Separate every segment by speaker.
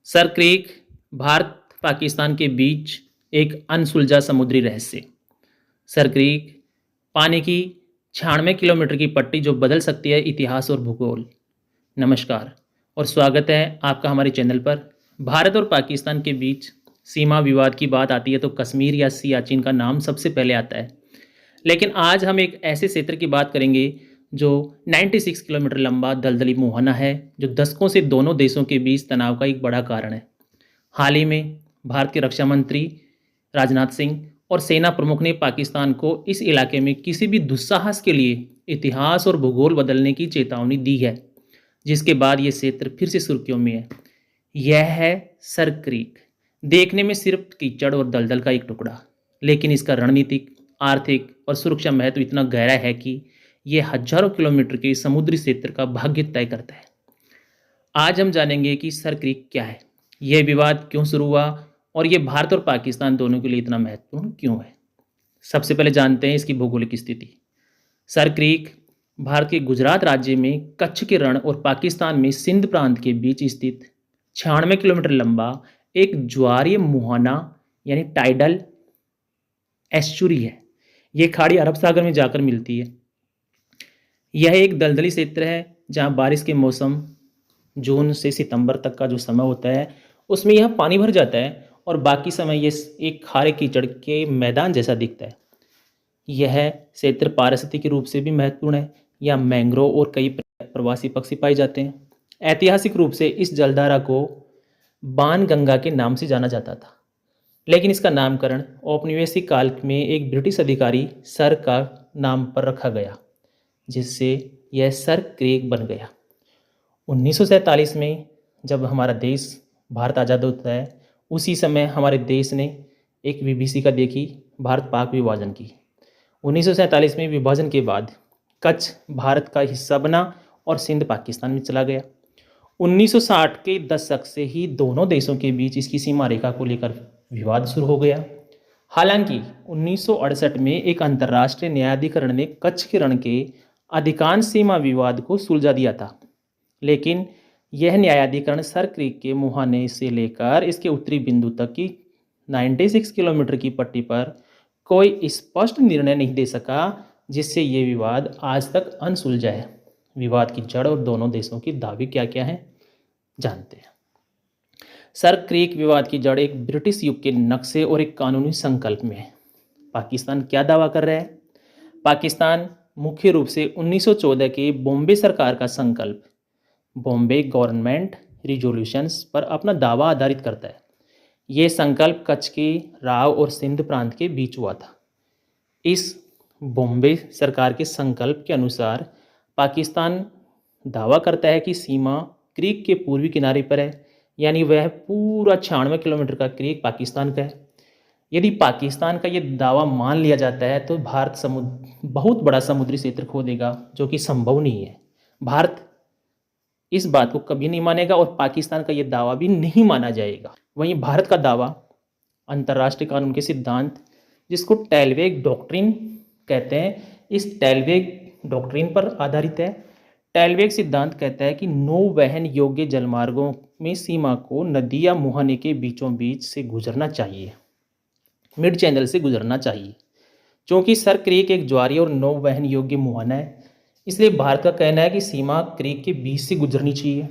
Speaker 1: Sir creek Bharat Pakistan के बीच एक अनसुलझा समुद्री रहस्य। सर क्रीक पानी की 96 किलोमीटर की पट्टी जो बदल सकती है इतिहास और भूगोल। नमस्कार और स्वागत है आपका हमारे चैनल पर। भारत और पाकिस्तान के बीच सीमा विवाद की बात आती है तो कश्मीर या सियाचिन का नाम सबसे पहले आता है। लेकिन आज हम एक ऐसे क्षेत्र की बात करेंगे जो 96 किलोमीटर लंबा दलदली मुहाना है, जो दशकों से दोनों देशों के बीच तनाव का एक बड़ा कारण है। हाल ही में भारत के रक्षा मंत्री राजनाथ सिंह और सेना प्रमुख ने पाकिस्तान को इस इलाके में किसी भी दुस्साहस के लिए इतिहास और भूगोल बदलने की चेतावनी दी है, जिसके बाद ये क्षेत्र फिर से सुर्खियों में है। यह है सर क्रीक। देखने में सिर्फ कीचड़ और दलदल का एक टुकड़ा, लेकिन इसका रणनीतिक, आर्थिक और सुरक्षा महत्व इतना गहरा है कि यह हजारों किलोमीटर के समुद्री क्षेत्र का भाग्य तय करता है। आज हम जानेंगे कि सर क्रीक क्या है, यह विवाद क्यों शुरू हुआ और यह भारत और पाकिस्तान दोनों के लिए इतना महत्वपूर्ण क्यों है। सबसे पहले जानते हैं इसकी भौगोलिक स्थिति। सर क्रीक भारत के गुजरात राज्य में कच्छ के रण और पाकिस्तान में सिंध प्रांत के बीच स्थित 96 किलोमीटर लंबा एक ज्वारीय मुहाना यानी टाइडल एस्चुरी है। यह खाड़ी अरब सागर में जाकर मिलती है। यह एक दलदली क्षेत्र है जहां बारिश के मौसम जून से सितंबर तक का जो समय होता है उसमें यह पानी भर जाता है और बाकी समय ये एक खारे कीचड़ के मैदान जैसा दिखता है। यह क्षेत्र पारिस्थितिक रूप से भी महत्वपूर्ण है। यहाँ मैंग्रोव और कई प्रवासी पक्षी पाए जाते हैं। ऐतिहासिक रूप से इस जलधारा को बाण गंगा के नाम से जाना जाता था, लेकिन इसका नामकरण औपनिवेशिक काल में एक ब्रिटिश अधिकारी सर का नाम पर रखा गया, जिससे यह सर क्रीक बन गया। 1947 में जब हमारा देश भारत आज़ाद होता है, उसी समय हमारे देश ने एक विभीषिका देखी, भारत पाक विभाजन की। 1947 में विभाजन के बाद कच्छ भारत का हिस्सा बना और सिंध पाकिस्तान में चला गया। 1960 के दशक से ही दोनों देशों के बीच इसकी सीमा रेखा को लेकर विवाद शुरू हो गया। हालांकि 1968 में एक अंतर्राष्ट्रीय न्यायाधिकरण ने कच्छ के रण के अधिकांश सीमा विवाद को सुलझा दिया था, लेकिन यह न्यायाधिकरण सर क्रीक के मुहाने से लेकर इसके उत्तरी बिंदु तक की 96 किलोमीटर की पट्टी पर कोई स्पष्ट निर्णय नहीं दे सका, जिससे ये विवाद आज तक अनसुलझा है। विवाद की जड़ और दोनों देशों की दावे क्या क्या है जानते हैं। सर क्रीक विवाद की जड़ एक ब्रिटिश युग के नक्शे और एक कानूनी संकल्प में है। पाकिस्तान क्या दावा कर रहा है? पाकिस्तान मुख्य रूप से 1914 के बॉम्बे सरकार का संकल्प बॉम्बे गवर्नमेंट रिजोल्यूशंस पर अपना दावा आधारित करता है। ये संकल्प कच्छ के राव और सिंध प्रांत के बीच हुआ था। इस बॉम्बे सरकार के संकल्प के अनुसार पाकिस्तान दावा करता है कि सीमा क्रीक के पूर्वी किनारे पर है, यानी वह पूरा 96 किलोमीटर का क्रीक पाकिस्तान का है। यदि पाकिस्तान का ये दावा मान लिया जाता है तो भारत बहुत बड़ा समुद्री क्षेत्र खो देगा, जो कि संभव नहीं है। भारत इस बात को कभी नहीं मानेगा और पाकिस्तान का ये दावा भी नहीं माना जाएगा। वहीं भारत का दावा अंतर्राष्ट्रीय कानून के सिद्धांत, जिसको टेलवेग डॉक्ट्रिन कहते हैं, इस टेलवेग डॉक्ट्रिन पर आधारित है। टेलवेग सिद्धांत कहता है कि नौवहन योग्य जलमार्गों में सीमा को नदी या मुहाने के बीचों बीच से गुजरना चाहिए, मिड चैनल से गुजरना चाहिए। क्योंकि सर क्रीक एक ज्वारीय और नौवहन योग्य मुहाना है, इसलिए भारत का कहना है कि सीमा क्रीक के बीच से गुजरनी चाहिए।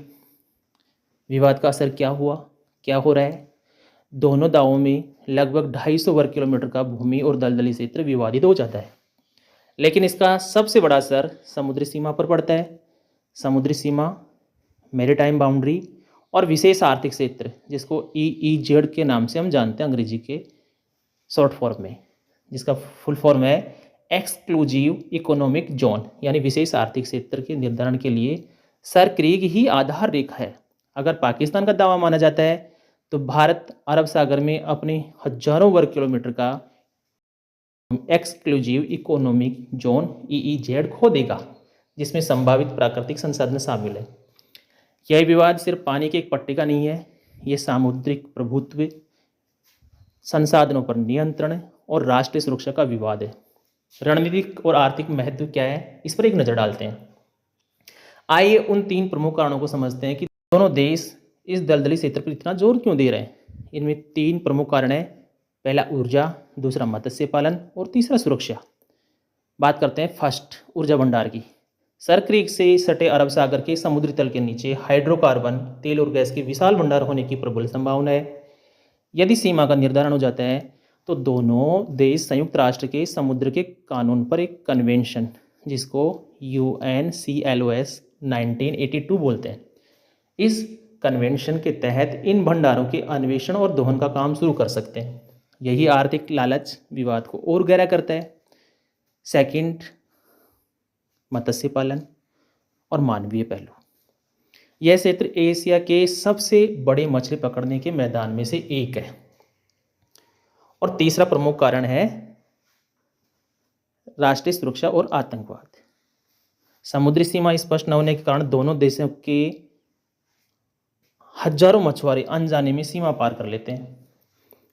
Speaker 1: विवाद का असर क्या हुआ, क्या हो रहा है? दोनों दावों में लगभग 250 वर्ग किलोमीटर का भूमि और दलदली क्षेत्र विवादित हो जाता है, लेकिन इसका सबसे बड़ा असर समुद्री सीमा पर पड़ता है। समुद्री सीमा, मैरीटाइम बाउंड्री और विशेष आर्थिक क्षेत्र, जिसको EEZ के नाम से हम जानते हैं अंग्रेजी के शॉर्ट फॉर्म में, जिसका फुल फॉर्म है एक्सक्लूसिव इकोनॉमिक जोन, यानी विशेष आर्थिक क्षेत्र के निर्धारण के लिए सर क्रीक ही आधार रेखा है। अगर पाकिस्तान का दावा माना जाता है तो भारत अरब सागर में अपने हजारों वर्ग किलोमीटर का एक्सक्लूसिव इकोनॉमिक जोन EEZ खो देगा, जिसमें संभावित प्राकृतिक संसाधन शामिल है। यह विवाद सिर्फ पानी की एक पट्टी का नहीं है, ये सामुद्रिक प्रभुत्व, संसाधनों पर नियंत्रण और राष्ट्रीय सुरक्षा का विवाद है। रणनीतिक और आर्थिक महत्व क्या है, इस पर एक नज़र डालते हैं। आइए उन 3 प्रमुख कारणों को समझते हैं कि दोनों देश इस दलदली क्षेत्र पर इतना जोर क्यों दे रहे हैं? इनमें 3 प्रमुख कारण हैं। पहला ऊर्जा, दूसरा मत्स्य पालन और तीसरा सुरक्षा। बात करते हैं फर्स्ट, ऊर्जा भंडार की। सर क्रीक से सटे अरब सागर के समुद्री तल के नीचे हाइड्रोकार्बन, तेल और गैस के विशाल भंडार होने की प्रबल संभावना है। यदि सीमा का निर्धारण हो जाता है तो दोनों देश संयुक्त राष्ट्र के समुद्र के कानून पर एक कन्वेंशन, जिसको UNCLOS 1982 बोलते हैं, इस कन्वेंशन के तहत इन भंडारों के अन्वेषण और दोहन का काम शुरू कर सकते हैं। यही आर्थिक लालच विवाद को और गहरा करता है। सेकंड, मत्स्य पालन और मानवीय पहलू। यह क्षेत्र एशिया के सबसे बड़े मछली पकड़ने के मैदान में से एक है। और तीसरा प्रमुख कारण है राष्ट्रीय सुरक्षा और आतंकवाद। समुद्री सीमा स्पष्ट न होने के कारण दोनों देशों के हजारों मछुआरे अनजाने में सीमा पार कर लेते हैं।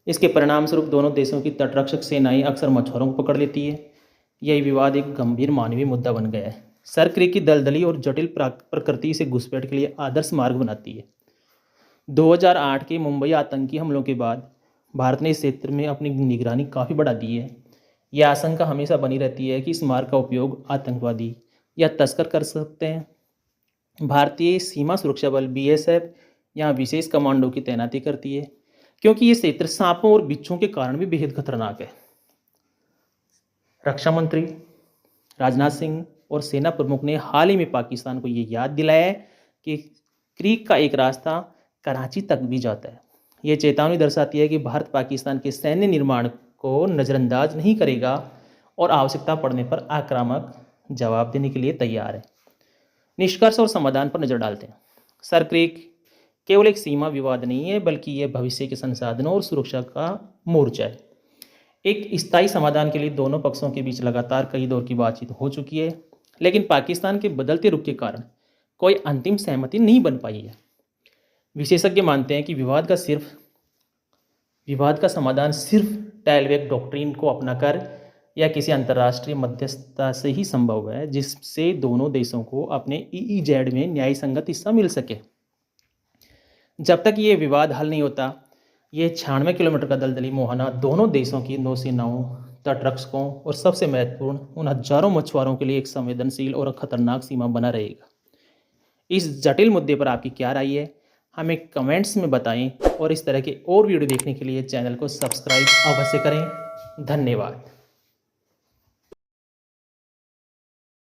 Speaker 1: इसके परिणाम स्वरूप दोनों देशों की तटरक्षक सेनाएं अक्सर मछुआरों को पकड़ लेती है। यह विवाद एक गंभीर मानवीय मुद्दा बन गया है। सर क्रीक की दलदली और जटिल प्रकृति से घुसपैठ के लिए आदर्श मार्ग बनाती है। 2008 के मुंबई आतंकी हमलों के बाद भारत ने इस क्षेत्र में अपनी निगरानी काफ़ी बढ़ा दी है। यह आशंका हमेशा बनी रहती है कि इस मार्ग का उपयोग आतंकवादी या तस्कर कर सकते हैं। भारतीय सीमा सुरक्षा बल BSF यहाँ विशेष कमांडो की तैनाती करती है, क्योंकि ये क्षेत्र सांपों और बिच्छुओं के कारण भी बेहद खतरनाक है। रक्षा मंत्री राजनाथ सिंह और सेना प्रमुख ने हाल ही में पाकिस्तान को ये याद दिलाया है कि क्रीक का एक रास्ता कराची तक भी जाता है। ये चेतावनी दर्शाती है कि भारत पाकिस्तान के सैन्य निर्माण को नज़रअंदाज नहीं करेगा और आवश्यकता पड़ने पर आक्रामक जवाब देने के लिए तैयार है। निष्कर्ष और समाधान पर नजर डालते हैं। सर क्रीक केवल एक सीमा विवाद नहीं है, बल्कि यह भविष्य के संसाधनों और सुरक्षा का मोर्चा है। एक स्थायी समाधान के लिए दोनों पक्षों के बीच लगातार कई दौर की बातचीत हो चुकी है, लेकिन पाकिस्तान के बदलते रुख के कारण कोई अंतिम सहमति नहीं बन पाई है। विशेषज्ञ मानते हैं कि विवाद का समाधान सिर्फ टैलवेक डॉक्ट्रिन को अपनाकर या किसी अंतर्राष्ट्रीय मध्यस्थता से ही संभव है, जिससे दोनों देशों को अपने EEZ में न्याय संगत हिस्सा मिल सके। जब तक ये विवाद हल नहीं होता, ये 96 किलोमीटर का दलदली मुहाना दोनों देशों की नौसेनाओं, तटरक्षकों और सबसे महत्वपूर्ण उन हजारों मछुआरों के लिए एक संवेदनशील और खतरनाक सीमा बना रहेगा। इस जटिल मुद्दे पर आपकी क्या राय है, हमें कमेंट्स में बताएं और इस तरह के और वीडियो देखने के लिए चैनल को सब्सक्राइब अवश्य करें। धन्यवाद।